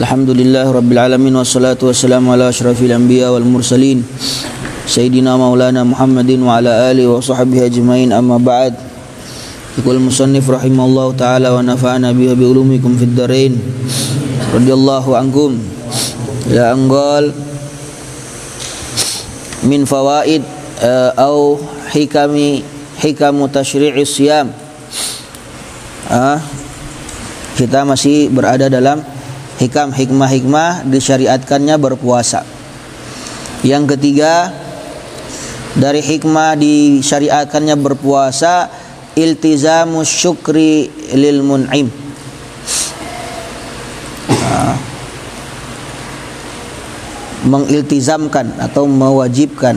Alhamdulillah Rabbil Alamin. Wassalatu wassalamu ala ashrafil anbiya wal mursalin Sayyidina maulana Muhammadin wa ala alihi wa sahbihi ajma'in, amma ba'd. Yaqul musannif rahimahullah ta'ala wa nafa'ana biha bi ulumikum fid darain. Radiyallahu ankum. La anggal min fawaid au hikamu tasyri'is siyam. Kita masih berada dalam hikmah disyariatkannya berpuasa. Yang ketiga, dari hikmah disyariatkannya berpuasa, iltizamus syukri lil mun'im. Mengiltizamkan atau mewajibkan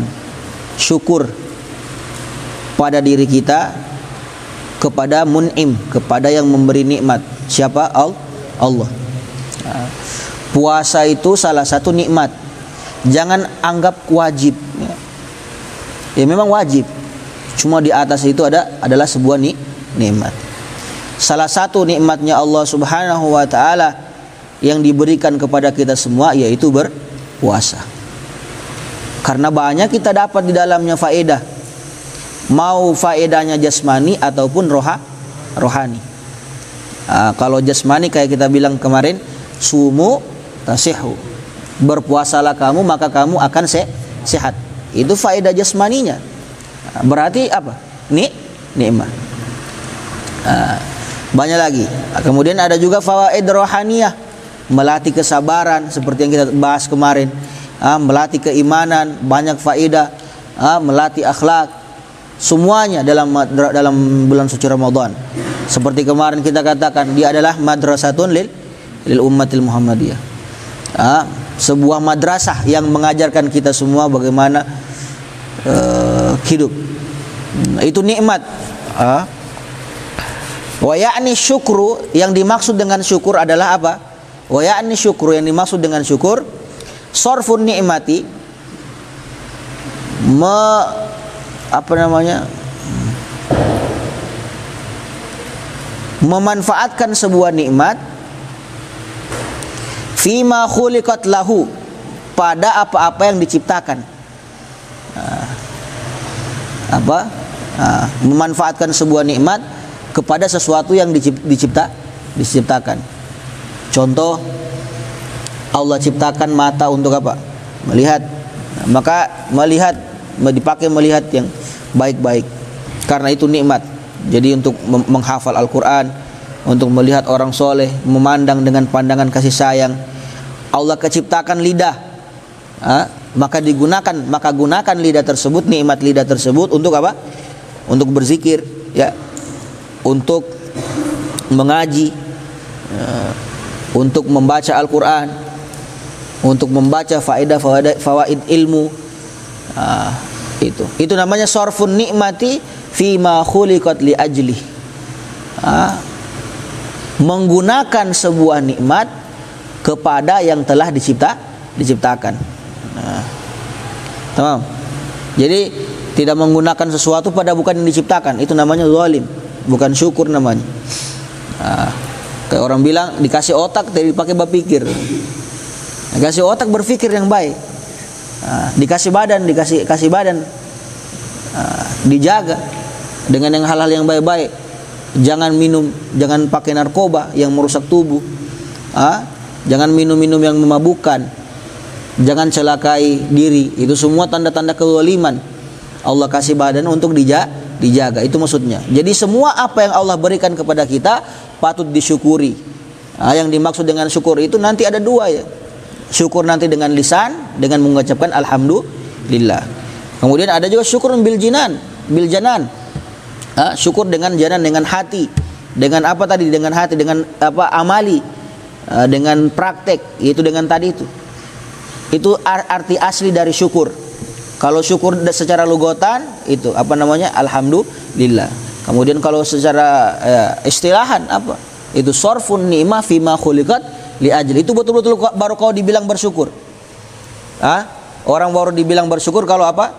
syukur pada diri kita kepada mun'im, kepada yang memberi nikmat. Siapa? Allah. Puasa itu salah satu nikmat. Jangan anggap wajib. Ya memang wajib. Cuma di atas itu adalah sebuah nikmat. Salah satu nikmatnya Allah Subhanahu wa taala yang diberikan kepada kita semua yaitu berpuasa. Karena banyak kita dapat di dalamnya faedah. Mau faedahnya jasmani ataupun rohani. Kalau jasmani kayak kita bilang kemarin, sumu tasihu, berpuasalah kamu maka kamu akan sehat. Itu faedah jasmaninya. Berarti apa? Nikmat. Banyak lagi. Kemudian ada juga fawaid rohaniyah, melatih kesabaran seperti yang kita bahas kemarin, melatih keimanan, banyak faedah, melatih akhlak. Semuanya dalam bulan suci Ramadan. Seperti kemarin kita katakan, dia adalah madrasatun lil ummatil Muhammadiyah. Sebuah madrasah yang mengajarkan kita semua bagaimana hidup. Itu nikmat. Wa ya'ni syukru, yang dimaksud dengan syukur adalah apa? Wa ya'ni syukru, yang dimaksud dengan syukur, sorfun nikmati, memanfaatkan sebuah nikmat fima khuliqat lahu, pada apa-apa yang diciptakan. Memanfaatkan sebuah nikmat kepada sesuatu yang diciptakan. Contoh, Allah ciptakan mata untuk apa? Melihat. Maka melihat dipakai melihat yang baik-baik. Karena itu nikmat. Jadi untuk menghafal Al-Quran, untuk melihat orang soleh, memandang dengan pandangan kasih sayang. Allah keciptakan lidah, maka gunakan lidah tersebut, nikmat lidah tersebut untuk apa? Untuk berzikir, ya, untuk mengaji, untuk membaca Al-Quran, untuk membaca fawaid ilmu. Itu namanya sorfun nikmati fima khuliqat li ajli. Menggunakan sebuah nikmat kepada yang telah diciptakan. Tamam. Jadi tidak menggunakan sesuatu pada bukan yang diciptakan, itu namanya zalim, bukan syukur namanya. Kayak orang bilang dikasih otak tapi dipakai berpikir. Dikasih otak berpikir yang baik. Dikasih badan, dikasih badan, dijaga dengan yang hal-hal yang baik-baik. Jangan minum, jangan pakai narkoba yang merusak tubuh. Jangan minum-minum yang memabukkan. Jangan celakai diri. Itu semua tanda-tanda kezaliman. Allah kasih badan untuk dijaga. Itu maksudnya. Jadi semua apa yang Allah berikan kepada kita patut disyukuri. Yang dimaksud dengan syukur itu nanti ada dua, ya. Syukur nanti dengan lisan, dengan mengucapkan alhamdulillah. Kemudian ada juga syukur bil janan. Syukur dengan janan, dengan hati. Dengan apa tadi? Dengan hati, dengan apa? Amali. Dengan praktek, yaitu dengan tadi itu. Itu arti asli dari syukur. Kalau syukur secara lugatan itu apa namanya? Alhamdulillah. Kemudian kalau secara istilahan apa? Itu sorfun ni'mah fima khuliqat li ajli. Itu betul-betul baru kau dibilang bersyukur. Orang baru dibilang bersyukur kalau apa?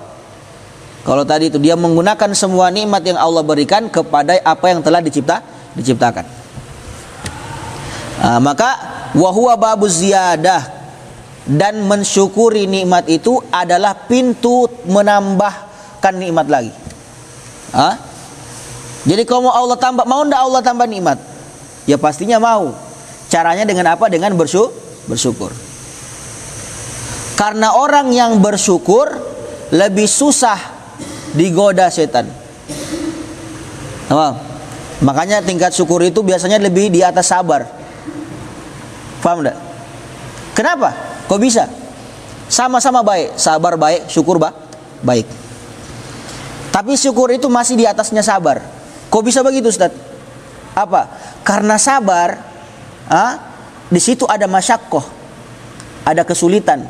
Kalau tadi itu dia menggunakan semua nikmat yang Allah berikan kepada apa yang telah diciptakan. Maka wa huwa babuz ziyadah, dan mensyukuri nikmat itu adalah pintu menambahkan nikmat lagi. Jadi kalau mau Allah tambah, mau ndak Allah tambah nikmat? Ya pastinya mau. Caranya dengan apa? Dengan bersyukur. Karena orang yang bersyukur lebih susah digoda setan. Makanya tingkat syukur itu biasanya lebih di atas sabar. Paham enggak? Kenapa? Kok bisa? Sama-sama baik, sabar baik, syukur baik. Tapi syukur itu masih di atasnya sabar. Kok bisa begitu, Ustaz? Apa? Karena sabar, di situ ada masyaqqah, ada kesulitan.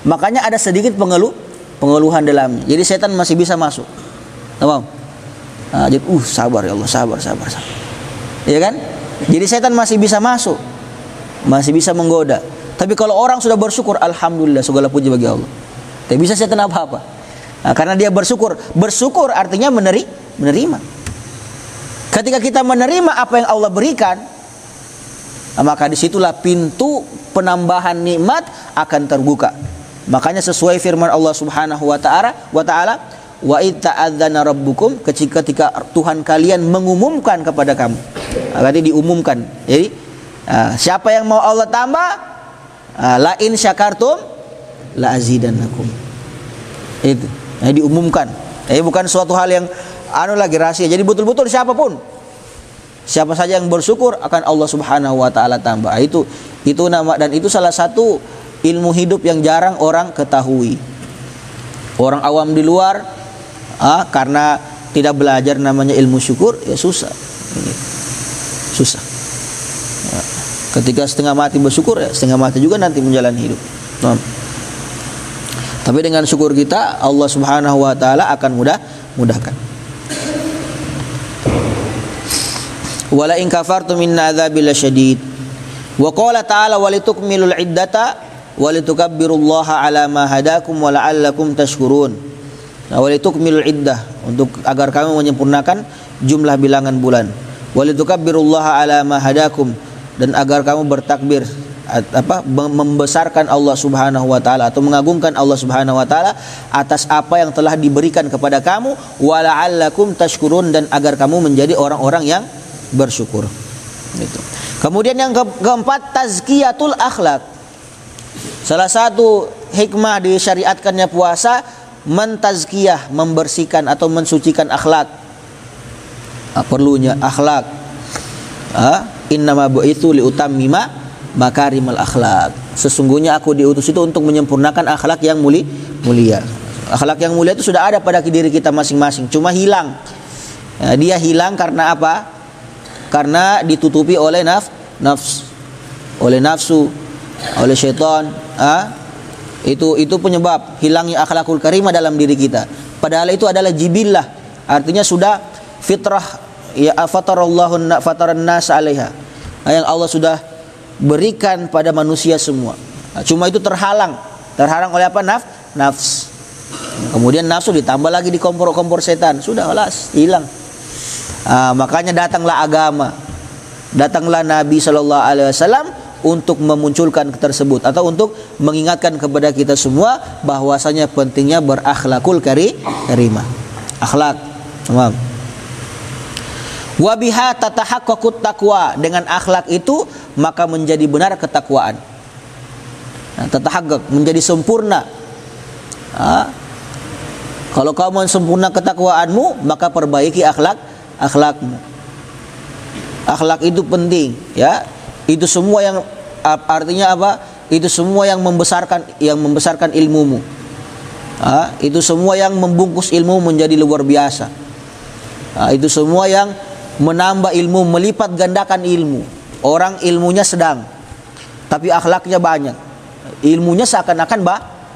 Makanya ada sedikit pengeluhan dalamnya. Jadi setan masih bisa masuk. Tamam? Jadi sabar ya Allah, sabar. Iya kan? Jadi setan masih bisa masuk. Masih bisa menggoda. Tapi kalau orang sudah bersyukur, alhamdulillah, segala puji bagi Allah. Tidak bisa setan apa-apa. Karena dia bersyukur. Bersyukur artinya menerima. Ketika kita menerima apa yang Allah berikan, maka disitulah pintu penambahan nikmat akan terbuka. Makanya sesuai firman Allah Subhanahu wa Ta'ala, wa itta'adzana rabbukum, ketika Tuhan kalian mengumumkan kepada kamu. Berarti diumumkan. Jadi siapa yang mau Allah tambah, la in syakartum la azidannakum. Itu diumumkan. Bukan suatu hal yang lagi rahasia. Jadi betul-betul siapa saja yang bersyukur akan Allah Subhanahu wa Ta'ala tambah. Itu nama, dan itu salah satu ilmu hidup yang jarang orang ketahui. Orang awam di luar karena tidak belajar namanya ilmu syukur, ya susah. Ketika setengah mati bersyukur, ya setengah mati juga nanti menjalani hidup. Tapi dengan syukur kita, Allah Subhanahu wa Ta'ala akan mudahkan. Wala in kafartum inna adzabi lasyadid. Wa qala ta'ala walitukmilul iddata walitukabbirullaha ala ma hadakum wa la'allakum tashkurun. Walitukmilul iddah, untuk agar kamu menyempurnakan jumlah bilangan bulan. Walitukabbirullaha ala ma hadakum, dan agar kamu bertakbir, membesarkan Allah Subhanahu wa Ta'ala atau mengagungkan Allah Subhanahu wa Ta'ala atas apa yang telah diberikan kepada kamu, wa la'allakum tashkurun, dan agar kamu menjadi orang-orang yang bersyukur. Itu. Kemudian yang keempat, tazkiyatul akhlak. Salah satu hikmah disyariatkannya puasa, mentazkiyah, membersihkan atau mensucikan akhlak. Perlunya akhlak. Innama bu'itsu liutammima makarimal akhlak. Sesungguhnya aku diutus itu untuk menyempurnakan akhlak yang mulia. Akhlak yang mulia itu sudah ada pada diri kita masing-masing, cuma hilang. Dia hilang karena apa? Karena ditutupi oleh nafsu, oleh syaitan. Itu penyebab hilangnya akhlakul karimah dalam diri kita. Padahal itu adalah jibillah, artinya sudah fitrah, ya fataran nas 'alaiha, yang Allah sudah berikan pada manusia semua. Cuma itu terhalang oleh apa? Nafs. Kemudian nafsu ditambah lagi di kompor setan, sudah alas hilang. Makanya datanglah agama, datanglah Nabi Shallallahu Alaihi Wasallam untuk memunculkan tersebut, atau untuk mengingatkan kepada kita semua bahwasanya pentingnya berakhlakul karimah. Akhlak, tamam. Wa biha tatahaqqaqut taqwa, dengan akhlak itu maka menjadi benar ketakwaan. Tatahaqqaq, menjadi sempurna. Kalau kau mau sempurna ketakwaanmu, maka perbaiki akhlakmu. Akhlak itu penting, ya. Itu semua yang artinya apa? Itu semua yang membesarkan ilmumu. Itu semua yang membungkus ilmu menjadi luar biasa. Itu semua yang menambah ilmu, melipat gandakan ilmu. Orang ilmunya sedang, tapi akhlaknya banyak. Ilmunya seakan-akan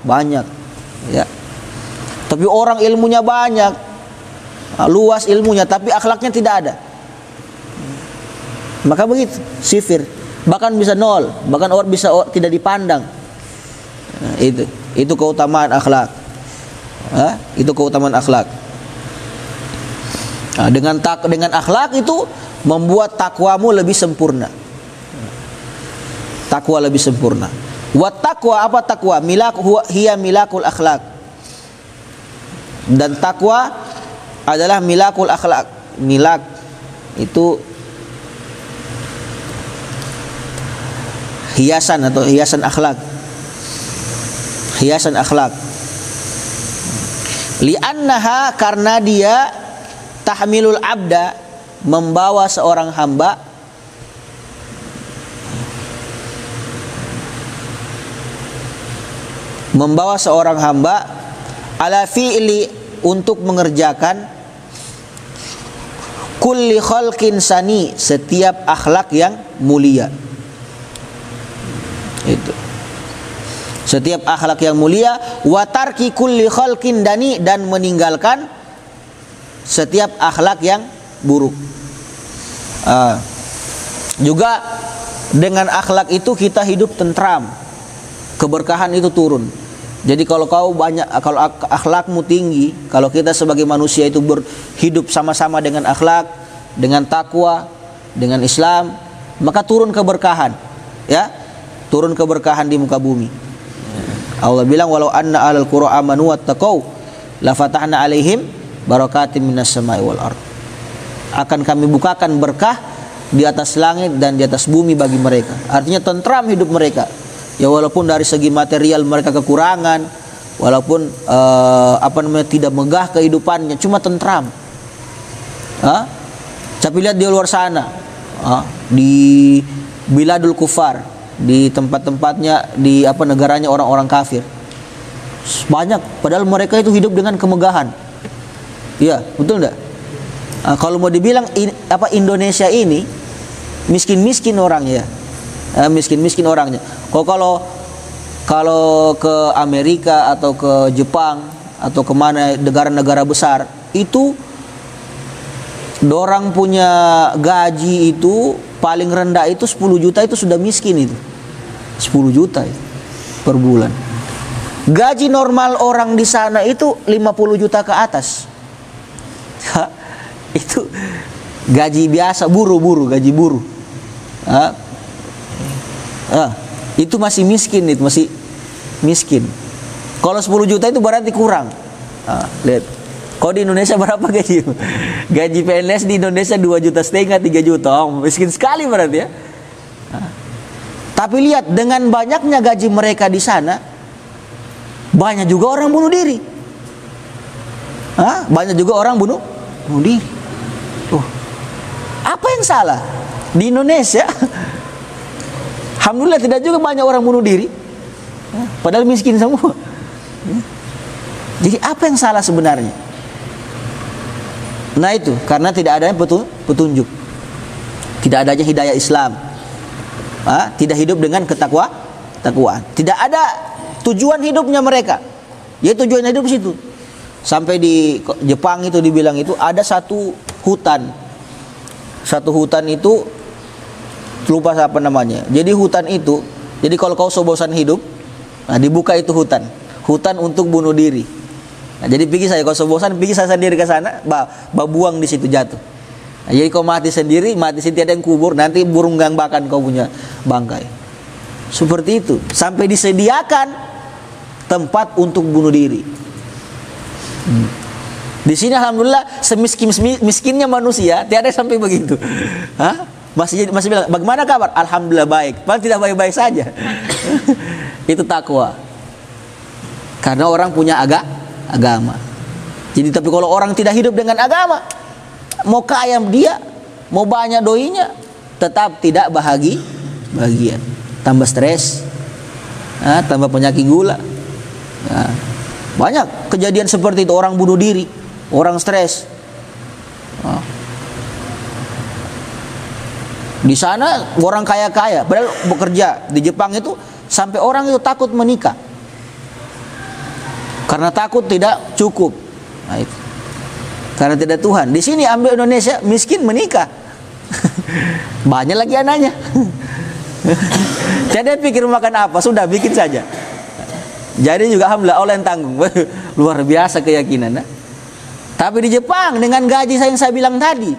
banyak, ya. Tapi orang ilmunya banyak, luas ilmunya, tapi akhlaknya tidak ada. Maka begitu, sifir. Bahkan bisa nol, bahkan orang bisa tidak dipandang. Itu keutamaan akhlak. Itu keutamaan akhlak. Dengan akhlak itu membuat takwamu lebih sempurna. Takwa lebih sempurna. Wat taqwa, apa takwa? Hiya milakul akhlak. Dan takwa adalah milakul akhlak. Milak itu hiasan atau hiasan akhlak. Hiasan akhlak. Li'annaha, karena dia tahmilul abda, membawa seorang hamba ala fi'li, untuk mengerjakan kulli khalqin sani, setiap akhlak yang mulia. Itu. Setiap akhlak yang mulia, wa tarki kulli khalqin dani, dan meninggalkan setiap akhlak yang buruk. Juga dengan akhlak itu kita hidup tentram, keberkahan itu turun. Jadi kalau kalau akhlakmu tinggi, kalau kita sebagai manusia itu hidup sama-sama dengan akhlak, dengan takwa, dengan Islam, maka turun keberkahan, ya, turun keberkahan di muka bumi. Allah bilang, walau anna alal qura amanu wattaqau la fatahna alaihim barakatim minas sama'i wal ard. Akan kami bukakan berkah di atas langit dan di atas bumi bagi mereka. Artinya tentram hidup mereka. Ya, walaupun dari segi material mereka kekurangan, walaupun tidak megah kehidupannya, cuma tentram. Tapi lihat di luar sana, di biladul kufar, di tempat-tempatnya, di negaranya orang-orang kafir, banyak. Padahal mereka itu hidup dengan kemegahan. Iya, betul enggak? Kalau mau dibilang Indonesia ini miskin-miskin orangnya, miskin-miskin orangnya. Kalau ke Amerika atau ke Jepang atau kemana negara-negara besar, itu dorang punya gaji itu paling rendah itu 10 juta itu sudah miskin itu. 10 juta itu per bulan. Gaji normal orang di sana itu 50 juta ke atas. Itu gaji biasa, gaji buruh. Itu masih miskin, itu masih miskin. Kalau 10 juta itu berarti kurang. Lihat. Kalau di Indonesia berapa gaji? Gaji PNS di Indonesia 2,5 juta, 3 juta. Miskin sekali berarti ya. Tapi lihat, dengan banyaknya gaji mereka di sana, banyak juga orang bunuh diri. Banyak juga orang bunuh diri. Apa yang salah di Indonesia? Alhamdulillah tidak juga banyak orang bunuh diri, padahal miskin semua. Jadi apa yang salah sebenarnya? Nah itu karena tidak adanya petunjuk, tidak adanya hidayah Islam, tidak hidup dengan ketakwaan, tidak ada tujuan hidupnya mereka. Ya tujuan hidup situ. Sampai di Jepang itu dibilang itu ada satu hutan itu, lupa apa namanya. Jadi hutan itu, jadi kalau kau bosan hidup, dibuka itu hutan untuk bunuh diri. Jadi pergi saya, kalau bosan pergi saya sendiri ke sana, buang di situ jatuh. Jadi kau mati sendiri, ada yang kubur, nanti burung gangbakan kau punya bangkai. Seperti itu, sampai disediakan tempat untuk bunuh diri. Di sini alhamdulillah semiskin-miskinnya manusia tiada sampai begitu. Masih bilang bagaimana kabar? Alhamdulillah baik. Padahal tidak baik-baik saja. Itu takwa. Karena orang punya agama. Jadi tapi kalau orang tidak hidup dengan agama, mau kaya dia, mau banyak doinya, tetap tidak bahagia. Tambah stres, tambah penyakit gula. Banyak kejadian seperti itu, orang bunuh diri, orang stres. Di sana orang kaya-kaya, padahal bekerja di Jepang itu sampai orang itu takut menikah karena takut tidak cukup. Nah, itu. Karena tidak Tuhan. Di sini ambil Indonesia, miskin menikah, banyak lagi anaknya. Jadi pikir makan apa, sudah bikin saja. Jadi juga alhamdulillah Allah yang tanggung. Luar biasa keyakinan. Tapi di Jepang dengan gaji yang saya bilang tadi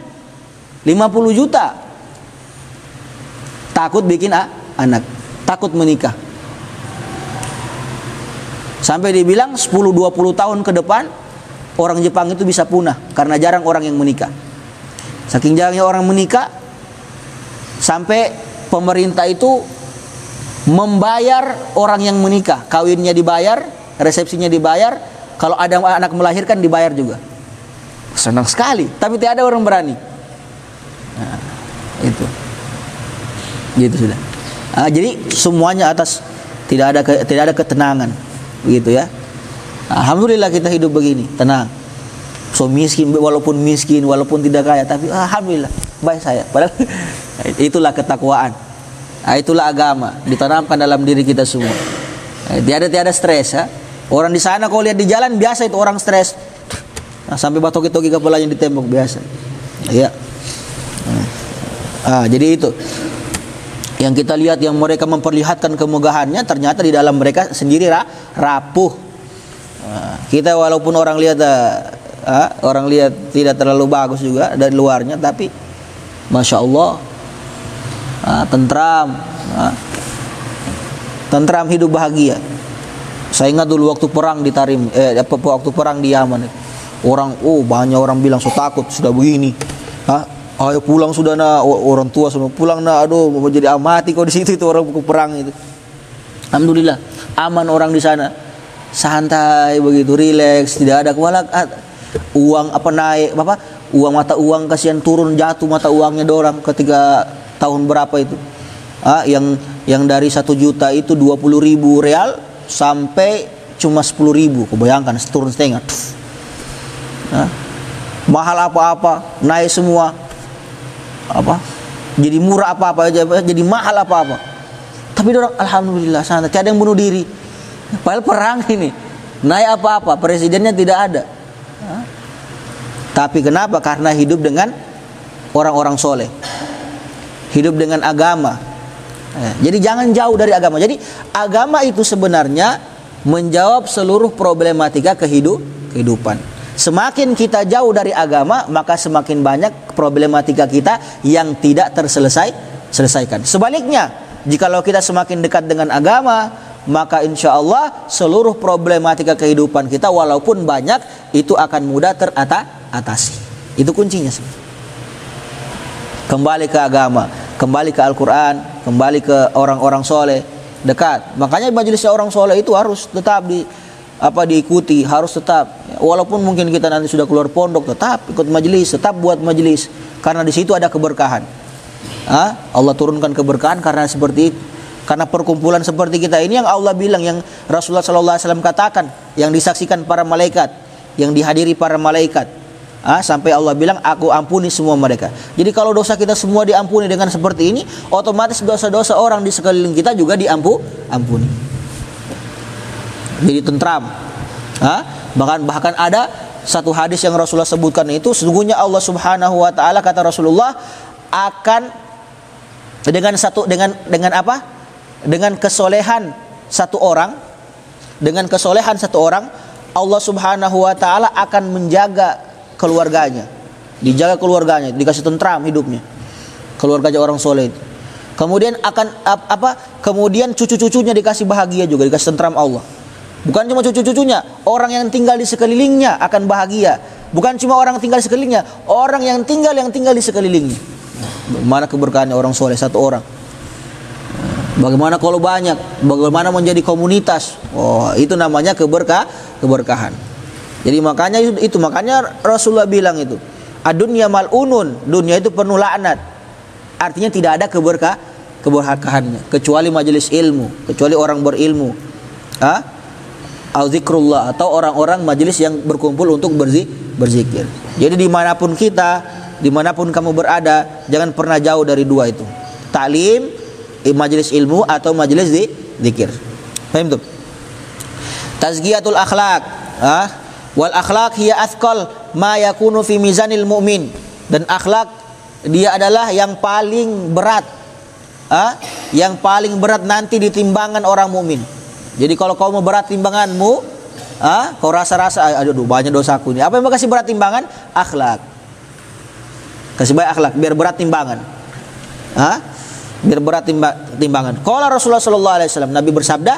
50 juta, takut bikin anak. takut menikah. Sampai dibilang 10-20 tahun ke depan orang Jepang itu bisa punah karena jarang orang yang menikah. Saking jarangnya orang menikah, sampai pemerintah itu membayar orang yang menikah, kawinnya dibayar, resepsinya dibayar, kalau ada anak melahirkan dibayar juga. Senang sekali, tapi tidak ada orang berani. Nah, itu gitu sudah. Jadi semuanya atas tidak ada ketenangan, begitu ya. Alhamdulillah kita hidup begini, tenang. So miskin, walaupun tidak kaya, tapi alhamdulillah baik saya. Padahal itulah ketakwaan. Itulah agama ditanamkan dalam diri kita semua. Tiada stres ya. Orang di sana kalau lihat di jalan biasa itu orang stres. Sampai batoki-toki kepalanya di tembok biasa. Ya. Jadi itu yang kita lihat, yang mereka memperlihatkan kemegahannya, ternyata di dalam mereka sendiri rapuh. Kita walaupun orang lihat tidak terlalu bagus juga dari luarnya, tapi masya Allah tentram hidup bahagia. Saya ingat dulu waktu perang di Tarim, waktu perang di Yaman, orang banyak orang bilang so takut sudah begini. Ayo pulang sudah orang tua semua pulang aduh mau jadi amati kok di situ itu orang perang itu. Alhamdulillah aman orang di sana, santai begitu, rileks, tidak ada uang naik uang mata uang kasihan turun jatuh mata uangnya dorang ketika tahun berapa itu. Yang dari 1 juta itu 20.000 real sampai cuma 10.000, kebayangkan turun setengah. Mahal apa-apa naik semua, jadi murah apa-apa jadi mahal apa-apa. Tapi orang alhamdulillah santai, tidak ada yang bunuh diri. Padahal perang ini naik apa-apa, presidennya tidak ada. Tapi kenapa? Karena hidup dengan orang-orang soleh, hidup dengan agama. Jadi jangan jauh dari agama. Jadi agama itu sebenarnya menjawab seluruh problematika kehidupan. Semakin kita jauh dari agama, maka semakin banyak problematika kita yang tidak terselesaikan. Sebaliknya, jikalau kita semakin dekat dengan agama, maka insya Allah seluruh problematika kehidupan kita walaupun banyak itu akan mudah teratasi. Itu kuncinya. Kembali ke agama, kembali ke Al-Quran, kembali ke orang-orang soleh, dekat. Makanya majelisnya orang soleh itu harus tetap diikuti, harus tetap. Walaupun mungkin kita nanti sudah keluar pondok, tetap ikut majelis, tetap buat majelis, karena di situ ada keberkahan. Allah turunkan keberkahan karena seperti itu. Karena perkumpulan seperti kita ini yang Allah bilang, yang Rasulullah SAW katakan, yang disaksikan para malaikat, yang dihadiri para malaikat, sampai Allah bilang aku ampuni semua mereka. Jadi kalau dosa kita semua diampuni dengan seperti ini, otomatis dosa-dosa orang di sekeliling kita juga diampuni. Jadi tentram. Bahkan ada satu hadis yang Rasulullah sebutkan itu, sesungguhnya Allah Subhanahu wa taala, kata Rasulullah, akan dengan kesolehan satu orang, Allah Subhanahu wa taala akan menjaga keluarganya. Dijaga keluarganya, dikasih tentram hidupnya. Keluarganya orang soleh itu. Kemudian kemudian cucu-cucunya dikasih bahagia juga, dikasih tentram Allah. Bukan cuma cucu-cucunya, orang yang tinggal di sekelilingnya akan bahagia. Bukan cuma orang tinggal di sekelilingnya, orang yang tinggal di sekelilingnya. Bagaimana keberkahannya orang soleh satu orang. Bagaimana kalau banyak, bagaimana menjadi komunitas. Itu namanya keberkahan. Jadi makanya Rasulullah bilang itu, ad-dunya mal'unun, dunia itu penuh laknat. Artinya tidak ada keberkahannya kecuali majelis ilmu, kecuali orang berilmu. Au zikrullah, atau orang-orang majelis yang berkumpul untuk berzikir. Jadi dimanapun kamu berada, jangan pernah jauh dari dua itu. Ta'lim, majelis ilmu, atau majelis zikir. Paham tuh? Tazkiyatul akhlak. Wal akhlak hiya athqal ma yakunu fi mizanil mu'min. Dan akhlak dia adalah yang paling berat. Yang paling berat nanti di timbangan orang mukmin. Jadi kalau kau mau berat timbanganmu, kau rasa-rasa aduh banyak dosaku ini. Apa yang mau kasih berat timbangan? Akhlak. Kasih baik akhlak biar berat timbangan. biar berat timbangan. Qala Rasulullah sallallahu alaihi wasallam, Nabi bersabda,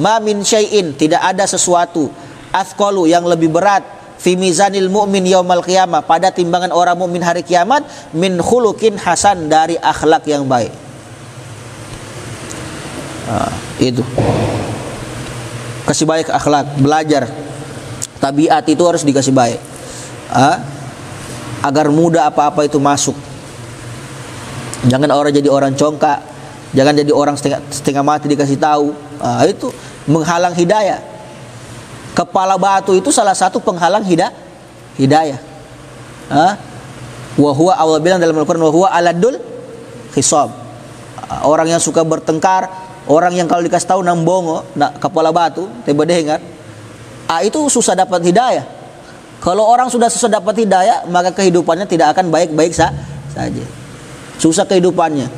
"Ma min syai'in, tidak ada sesuatu athqalu yang lebih berat fi mizanil mu'min yaumal qiyamah, pada timbangan orang mukmin hari kiamat, min khuluqin hasan, dari akhlak yang baik." Itu. Kasih baik akhlak, belajar tabiat itu harus dikasih baik. Agar mudah apa-apa itu masuk. Jangan orang jadi orang congkak, jangan jadi orang setengah mati dikasih tahu. Itu menghalang hidayah. Kepala batu itu salah satu penghalang hidayah. Wa huwa, Allah bilang dalam Al-Qur'an, wa huwa aladul khisab. Orang yang suka bertengkar, orang yang kalau dikasih tahu nambongo, kepala batu, tiba dengar, itu susah dapat hidayah. Kalau orang sudah susah dapat hidayah, maka kehidupannya tidak akan baik-baik saja. Susah kehidupannya.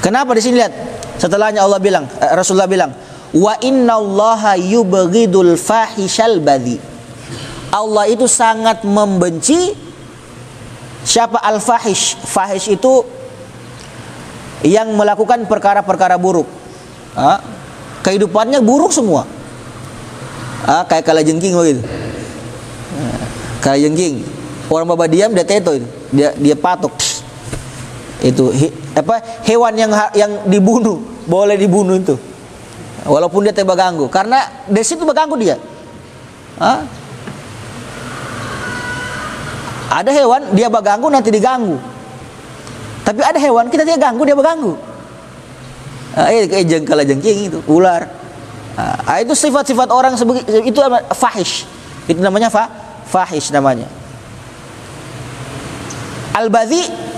Kenapa di sini lihat? Setelahnya Allah bilang, Rasulullah bilang, wa innallaha yubghidul fahishal badhi. Allah itu sangat membenci siapa? Al-fahish. Fahish itu yang melakukan perkara-perkara buruk. Kehidupannya buruk semua. Kayak kalajengking begitu. Kalajengking. Orang baba diam dia teto itu. Dia patok. Itu hewan yang dibunuh, boleh dibunuh itu. Walaupun dia tidak ganggu, karena di situ berganggu dia. Ada hewan dia berganggu nanti diganggu. Tapi ada hewan kita tidak ganggu dia berganggu. Kayak kalajengking itu, ular. Itu sifat-sifat orang itu fahish. Itu namanya fahish namanya. Al-badhi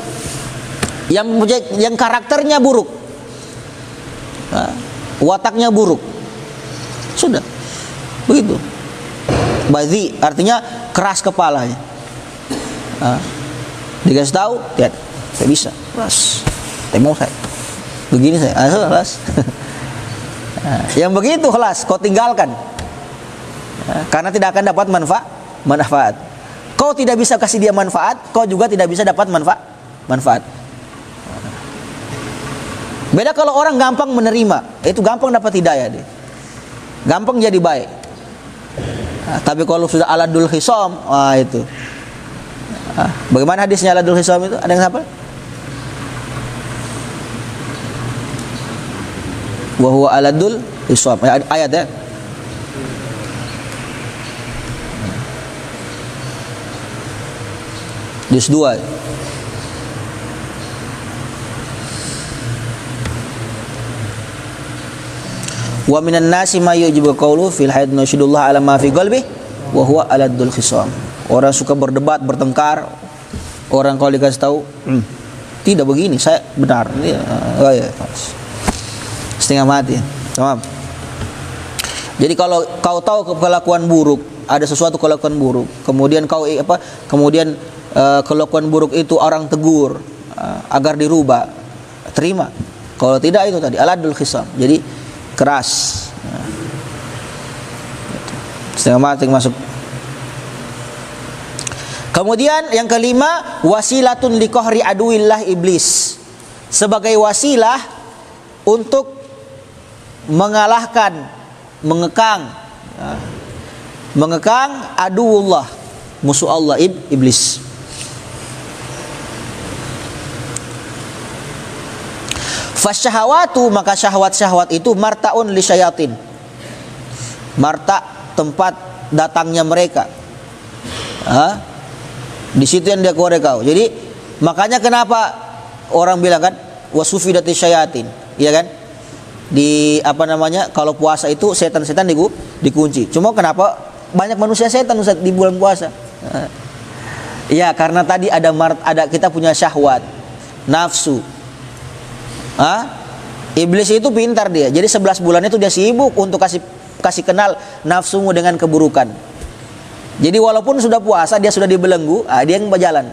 yang karakternya buruk, wataknya buruk, sudah begitu. Badhi artinya keras kepalanya. Dikasih tahu, lihat, saya bisa, keras. Mau saya, begini saya, kelas. Yang begitu kelas, kau tinggalkan, karena tidak akan dapat manfaat. Kau tidak bisa kasih dia manfaat, kau juga tidak bisa dapat manfaat. Beda kalau orang gampang menerima, itu gampang dapat hidayah dia. Gampang jadi baik. Tapi kalau sudah aladul khisam, itu. Bagaimana hadisnya aladul khisam itu? Ada yang hafal? Wa huwa aladul khisam. Ayat ya. Juz 2. Wa minan nasi may yujibu qawlu fil hayat nasyidullah ala ma fi qalbi wa huwa aladul khisam. Orang suka berdebat, bertengkar. Orang kalau dikasih tahu, tidak begini, saya benar. Setengah mati. Tamam. Jadi kalau kau tahu kelakuan buruk, ada sesuatu kelakuan buruk, kemudian kelakuan buruk itu orang tegur agar dirubah, terima. Kalau tidak, itu tadi aladul khisam. Jadi keras, setengah mati masuk. Kemudian yang kelima, wasilatun liqahri aduillah iblis, sebagai wasilah untuk mengalahkan, mengekang aduullah, musuh Allah, iblis. Fasyahawatu, maka syahwat-syahwat itu martaun li syayatin. Marta, tempat datangnya mereka. Di situ yang dia korek kau. Jadi makanya kenapa orang bilang kan wasufidati syayatin, iya kan? Di kalau puasa itu setan-setan dikunci. Cuma kenapa banyak manusia setan Ustaz di bulan puasa? Ya karena tadi ada kita punya syahwat, nafsu. Iblis itu pintar dia. Jadi 11 bulan itu dia sibuk untuk kasih kenal nafsumu dengan keburukan. Jadi walaupun sudah puasa, dia sudah dibelenggu, dia yang berjalan.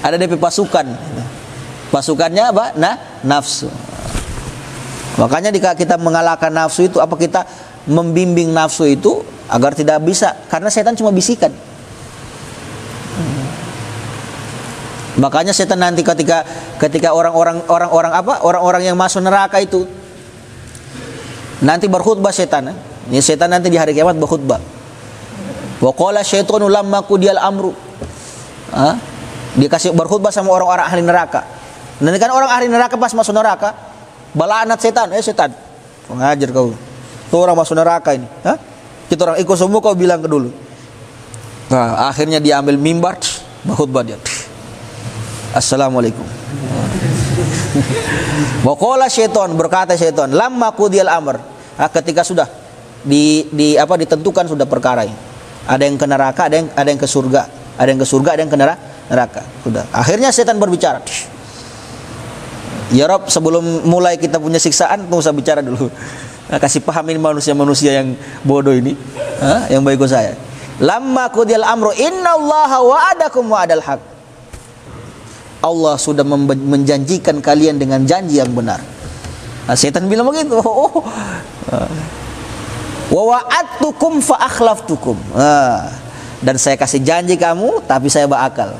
Ada DP pasukan. Pasukannya apa? Nafsu. Makanya kita mengalahkan nafsu itu, kita membimbing nafsu itu agar tidak bisa, karena setan cuma bisikan. Makanya setan nanti ketika orang-orang yang masuk neraka itu nanti berkhutbah setan. Ini setan nanti di hari kiamat berkhutbah. Wa qala syaitanu lamma qudiyal amru. Dia kasih berkhutbah sama orang-orang ahli neraka. Nanti kan orang ahli neraka pas masuk neraka, balaknat setan, setan, pengajar kau. Tuh orang masuk neraka ini. Kita orang ikut semua kau bilang ke dulu. Nah, akhirnya dia ambil mimbar, berkhutbah dia. Assalamualaikum. Wa qala syaitan, berkata syaitan, lamma qudiyal amr. Ketika sudah ditentukan sudah perkara ini. Ada yang ke neraka, ada yang ke surga, ada yang ke surga, ada yang ke neraka. Sudah. Akhirnya setan berbicara. Ya Rob, sebelum mulai kita punya siksaan, tunggu saya bicara dulu. Kasih pahamin manusia-manusia yang bodoh ini, yang baik saya. Lamma qudiyal amru innallaha wa'adakum wa'adal haq. Allah sudah menjanjikan kalian dengan janji yang benar. Setan bilang begitu. Wa wa'adtukum fa akhlaftukum. Dan saya kasih janji kamu, tapi saya bakal.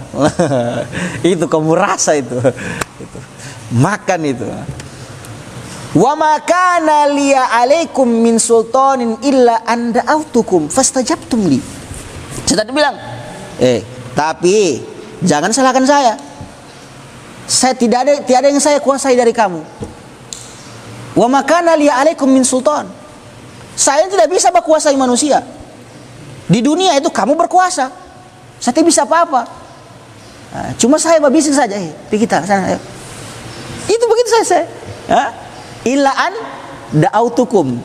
Itu kamu rasa itu. Makan itu. Wa ma kana liya alaikum min sultanin illa an da'awtukum fastajabtum li. Setan bilang, tapi jangan salahkan saya. Saya tiada yang saya kuasai dari kamu. Wa ma kana liya alaikum min sultan. Saya tidak bisa berkuasai manusia. Di dunia itu kamu berkuasa. Saya tidak bisa apa-apa. Cuma saya berbisik saja. Pergi kita sana. Ayo. Itu begitu saya. Illa an da'autukum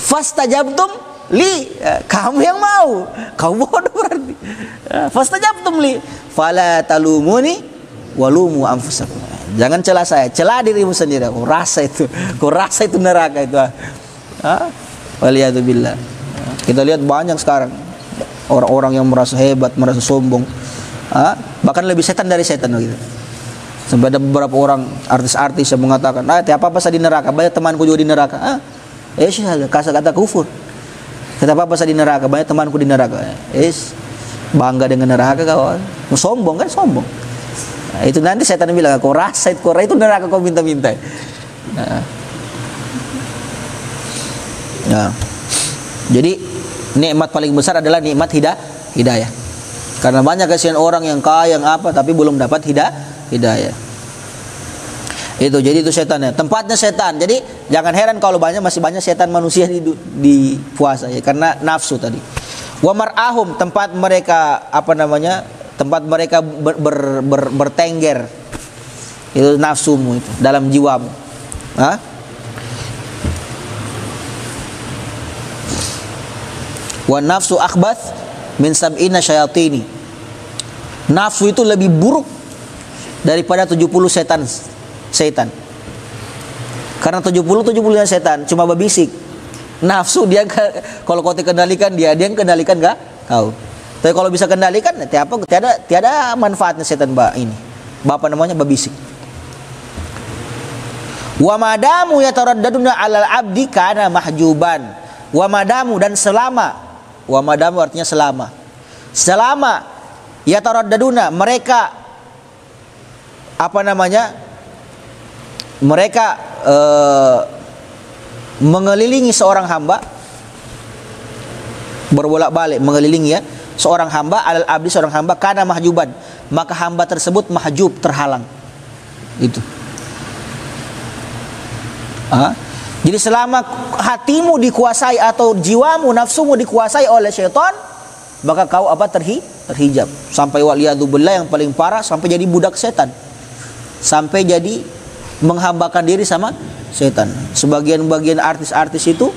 fastajabtum li. Kamu yang mau. Kamu bodoh berarti. Fastajabtum li. Fala talumuni walumu anfusakum. Jangan celah saya, celah dirimu sendiri. Kau rasa itu neraka itu. Waliyadzubillah. Kita lihat banyak sekarang orang-orang yang merasa hebat, merasa sombong. Bahkan lebih setan dari setan gitu. Sampai ada beberapa orang artis-artis yang mengatakan, tiap apa saya di neraka, banyak temanku juga di neraka. Kata kufur. Tiap apa saya di neraka, banyak temanku di neraka. Bangga dengan neraka kawan. Sombong kan, sombong. Itu nanti setan bilang, kau rasa itu neraka kau minta-minta. Jadi nikmat paling besar adalah nikmat hidayah. Karena banyak kasihan orang yang kaya, yang apa, tapi belum dapat hidayah. Jadi itu setannya, tempatnya setan. Jadi jangan heran kalau masih banyak setan manusia di puasa ya, karena nafsu tadi. Wa mar'ahum, tempat mereka tempat mereka bertengger. Itu nafsumu itu dalam jiwamu. Wa nafsu akhbath min sab'ina syayatini. Nafsu itu lebih buruk daripada 70 setan. Karena 70 setan cuma berbisik. Nafsu dia kalau kau kendalikan dia yang kendalikan enggak kau. Tapi kalau bisa kendalikan tiada manfaatnya setan ini. Bapak namanya berbisik. Wa madamu yataraddaduna 'alal 'abdi kana mahjuban. Wa madamu, dan selama. Wa madamu artinya selama. Selama yataraddaduna, mereka mereka mengelilingi seorang hamba, berbolak-balik mengelilingi ya seorang hamba, alal abdi, seorang hamba, kana mahjuban, maka hamba tersebut mahjub, terhalang. Itu. Jadi selama hatimu dikuasai atau jiwamu, nafsumu dikuasai oleh syaitan, maka kau terhijab. Sampai waliyadzubillah yang paling parah, sampai jadi budak setan. Sampai jadi menghambakan diri sama setan. Sebagian artis-artis itu,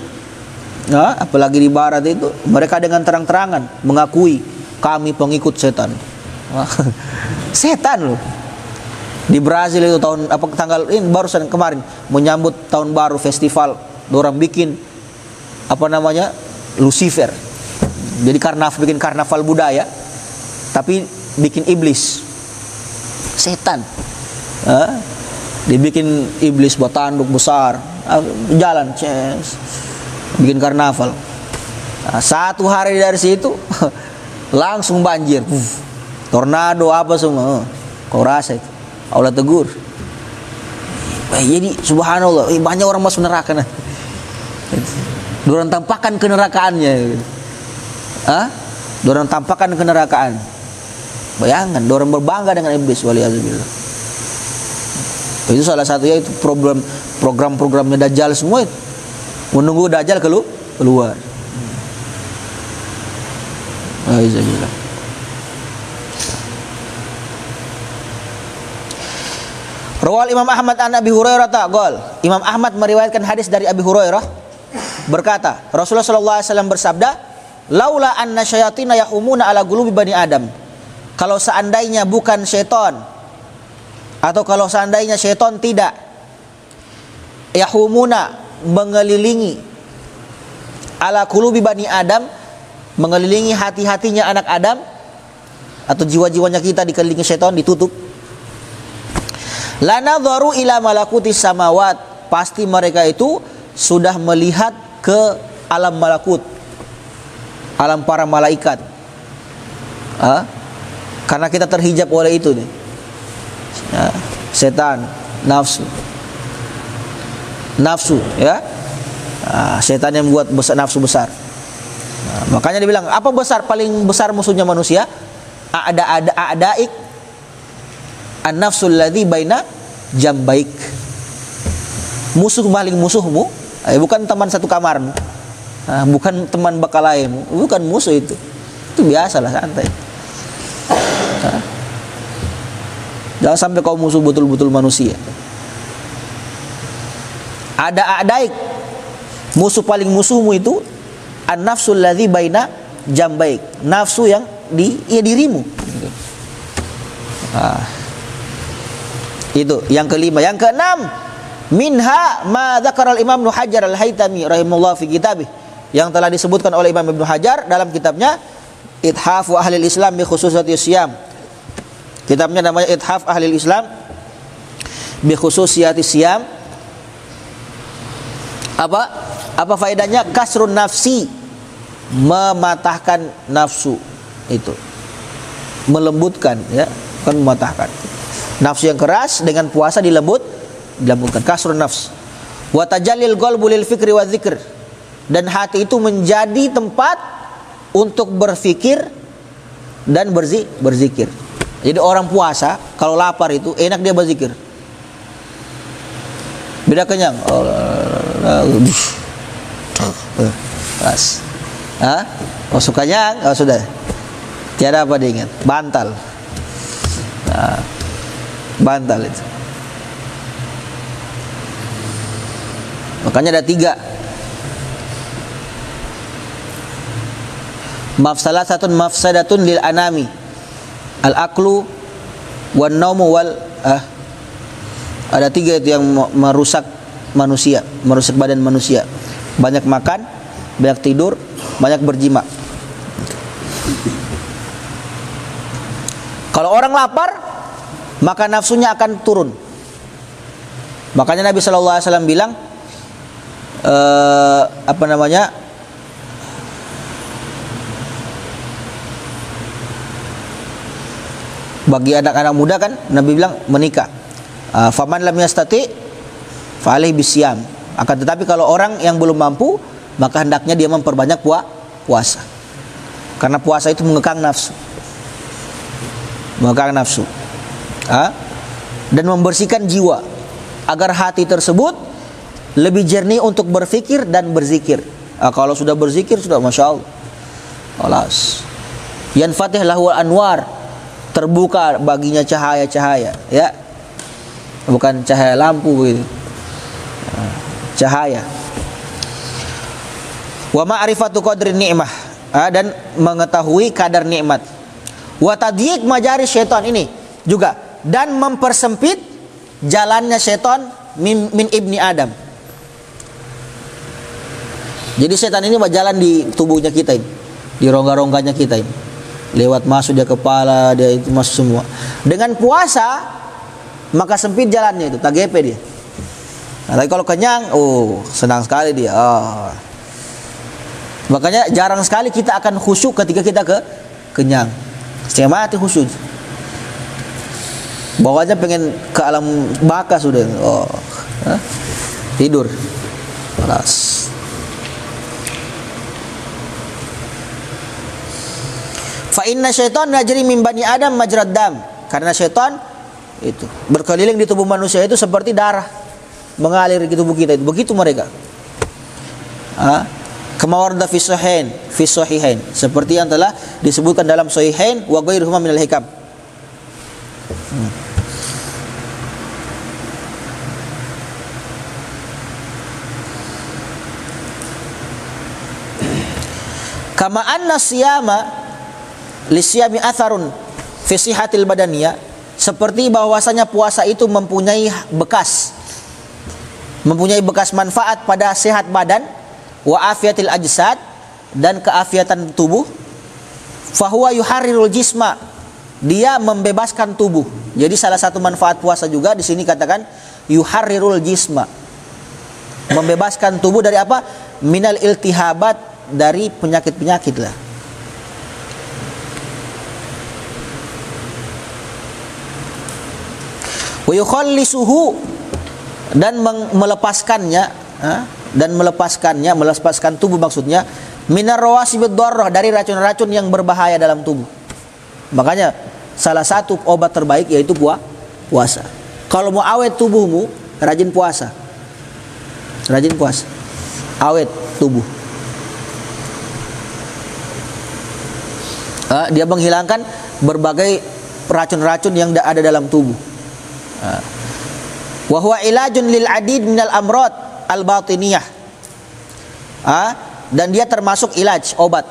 apalagi di barat itu, mereka dengan terang-terangan mengakui kami pengikut setan. Setan loh. Di Brazil itu tanggal ini barusan kemarin menyambut tahun baru festival, orang bikin Lucifer. Jadi bikin karnaval budaya, tapi bikin iblis, setan. Dibikin iblis buat tanduk besar, jalan, bikin karnaval. Satu hari dari situ langsung banjir, tornado apa semua. Kau rasa itu. Allah tegur. Jadi subhanallah, banyak orang masuk neraka. Dorang tampakkan kenerakaannya. Dorang tampakkan kenerakaan. Bayangkan, dorang berbangga dengan iblis, waliyadzubillah. Itu salah satunya, itu program-programnya Dajjal semua itu. Menunggu Dajjal keluar. Waliyadzubillah. Rawal Imam Ahmad an Abi Hurairah qol. Imam Ahmad meriwayatkan hadis dari Abi Hurairah berkata, Rasulullah sallallahu alaihi wasallam bersabda, "Laula anna syayatina yahumuna ala qulubi bani Adam." Kalau seandainya bukan syaitan, atau kalau seandainya syaitan tidak yahumuna, mengelilingi ala qulubi bani Adam, mengelilingi hati-hatinya anak Adam, atau jiwa-jiwanya kita dikelilingi syaitan, ditutup. Lanadharu ila malakutis samawat, pasti mereka itu sudah melihat ke alam malakut, alam para malaikat. Karena kita terhijab oleh itu nih. Setan, nafsu, ya. Setan yang membuat nafsu besar. Makanya dibilang, apa paling besar musuhnya manusia? A'daik an-nafsul ladzi baina jambaik. Musuh paling musuhmu, bukan teman satu kamarmu, bukan teman bakalaimu, bukan musuh itu. Itu biasalah, santai. Jangan sampai kau musuh betul-betul manusia. Ada a'daik, musuh paling musuhmu itu an-nafsul ladzi baina jambaik, nafsu yang di dirimu. Itu yang kelima. Yang keenam, minha ma dzakara al-Imam Ibnu Hajar al-Haytami rahimahullah fi kitabih, yang telah disebutkan oleh Imam Ibnu Hajar dalam kitabnya Ithafu Ahlil Islam bi Khususiyati Siyam. Kitabnya namanya Ithaf Ahlil Islam bi Khususiyati Siyam. Apa faedahnya? Kasrun nafsi, mematahkan nafsu, itu melembutkan, ya, bukan mematahkan. Nafsu yang keras dengan puasa dilembutkan. Kasrun nafs. Wa tajallil qalbu lil fikri wa dzikr, dan hati itu menjadi tempat untuk berfikir dan berzikir. Jadi orang puasa kalau lapar itu enak dia berzikir. Beda kenyang. Pas. Masuk kenyang, sudah. Tiada apa diingat. Bantal. Bantal itu. Makanya ada 3. Mafsadatun lil anami, al-aklu wan naumu wal ada 3 itu yang merusak manusia, merusak badan manusia. Banyak makan, banyak tidur, banyak berjima. Kalau orang lapar, maka nafsunya akan turun. Makanya Nabi sallallahu alaihi wasallam bilang, bagi anak-anak muda kan Nabi bilang menikah. Faman lam yastati fa alaihi bisyam. Akan tetapi kalau orang yang belum mampu, maka hendaknya dia memperbanyak puasa. Karena puasa itu mengekang nafsu. Dan membersihkan jiwa agar hati tersebut lebih jernih untuk berfikir dan berzikir. Kalau sudah berzikir sudah masya Allah. Alas. Yanfatih lahu anwar, terbuka baginya cahaya-cahaya, ya. Bukan cahaya lampu begitu. Cahaya. Wa ma'rifatu qadrin ni'mah, dan mengetahui kadar nikmat. Wa tadyiq majari syaitan, ini juga, dan mempersempit jalannya syaitan min ibni Adam. Jadi setan ini berjalan di tubuhnya kita ini, di rongga-rongganya kita ini, lewat masuk dia kepala, dia itu masuk semua. Dengan puasa maka sempit jalannya itu, tagepe dia. Nah, tapi kalau kenyang, senang sekali dia. Makanya jarang sekali kita akan khusyuk ketika kita kenyang. Setengah mati khusyuk. Bawahnya pengen ke alam baka sudah. Oh, tidur. Kelas. Fa inna syaitan najri min bani Adam majrad dam. Karena syaitan itu berkeliling di tubuh manusia itu seperti darah mengalir di tubuh kita itu. Begitu mereka. Kama warada fi sahihain, seperti yang telah disebutkan dalam sahihain wa ghairuhuma minal hikam. Kama anna siyama lisiyami atharun fi sihatil badaniyah, seperti bahwasanya puasa itu mempunyai bekas manfaat pada sehat badan, wa afiatil ajsad, dan keafiatan tubuh. Fahuwa yuharrirul jisma, dia membebaskan tubuh. Jadi salah satu manfaat puasa juga di sini katakan yuharrirul jisma, membebaskan tubuh dari apa? Minal iltihabat, dari penyakit-penyakit lah. Wa yukhallisuhu, dan melepaskan tubuh maksudnya, minar rawasibid dharrah, dari racun-racun yang berbahaya dalam tubuh. Makanya salah satu obat terbaik yaitu puasa. Kalau mau awet tubuhmu, rajin puasa. Awet tubuh. Dia menghilangkan berbagai racun-racun yang ada dalam tubuh. Wa huwa ilajun lil adid minal amrad al batiniyah. Dan dia termasuk ilaj, obat.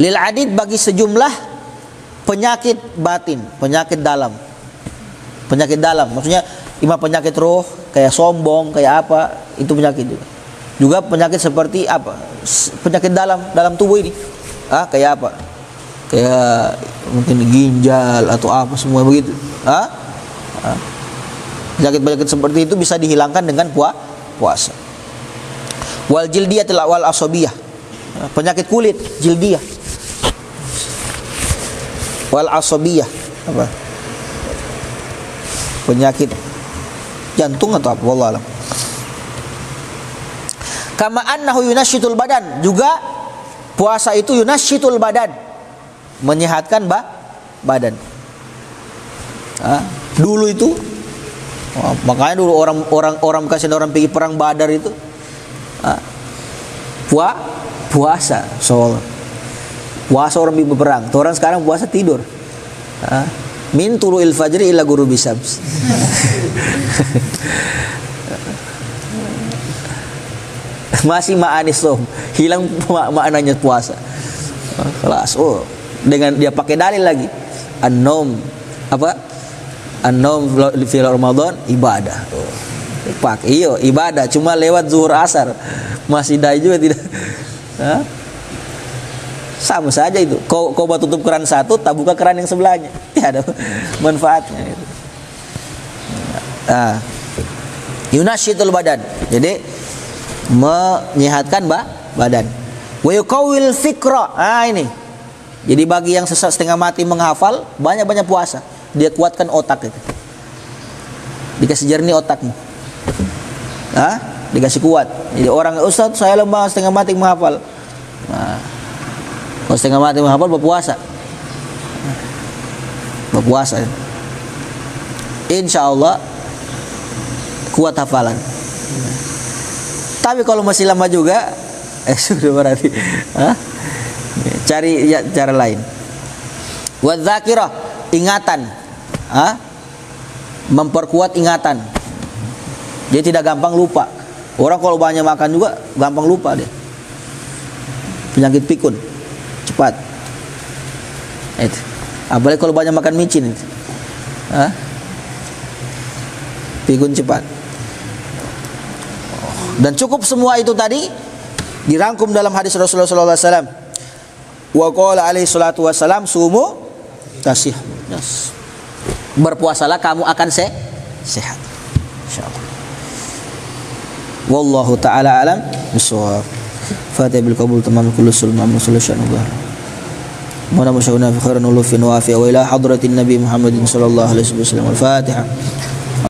Lil adid, bagi sejumlah penyakit batin, penyakit dalam. Penyakit dalam maksudnya imam penyakit roh, kayak sombong, kayak apa, itu penyakit juga. Juga penyakit seperti apa? Penyakit dalam tubuh ini. Kayak apa? Kayak mungkin ginjal atau apa, semua begitu. Penyakit-penyakit seperti itu bisa dihilangkan dengan puasa. Wal jildiyah wal asabiyah, penyakit kulit, jildiyah. Wal asabiyah, apa? Penyakit jantung atau apa, wallah alam. Kama annahu yunashitul badan, juga puasa itu yunashitul badan, menyehatkan badan. Dulu itu, makanya dulu orang kasih orang pergi perang Badar itu puasa, soal puasa orang pergi berperang. Orang sekarang puasa tidur. Min tulu'il fajri ila ghurubi syams. Masih ma'anis som, hilang maknanya puasa. Kelas. Dengan dia pakai dalil lagi. An-naum fi Ramadan ibadah. Iya, ibadah, cuma lewat zuhur asar. Masih dai juga tidak. Sama saja itu. Kau tutup keran satu, tak buka keran yang sebelahnya. Tidak ada manfaatnya itu. Yunashitul badan. Jadi menyehatkan badan. Wa yuqawwil fikra. Ini. Jadi bagi yang sesat setengah mati menghafal, banyak-banyak puasa. Dia kuatkan otak itu. Dikasih jernih otaknya. Dikasih kuat. Jadi orang, Ustaz saya lemah setengah mati menghafal. Kalau setengah mati menghafal berpuasa. Insya Allah kuat hafalan. Tapi kalau masih lama juga, sudah berarti cari cara lain. Wa dzakirah, ingatan. Memperkuat ingatan. Dia tidak gampang lupa. Orang kalau banyak makan juga gampang lupa dia. Penyakit pikun cepat. Itu. Apalagi kalau banyak makan micin itu. Pikun cepat. Dan cukup semua itu tadi dirangkum dalam hadis Rasulullah sallallahu alaihi wasallam. Wa qala alaihi salatu wasallam sumu tasih. Yes. Berpuasalah kamu akan sehat. Insyaallah. Wallahu taala alam bisawab. Fatihah bil qabul tamam kullu sulma musallasyan. Mudah-mudahan fi khairin ulufin wa afiya wa ila hadratin Nabi Muhammadin sallallahu alaihi wasallam. Al-Fatihah.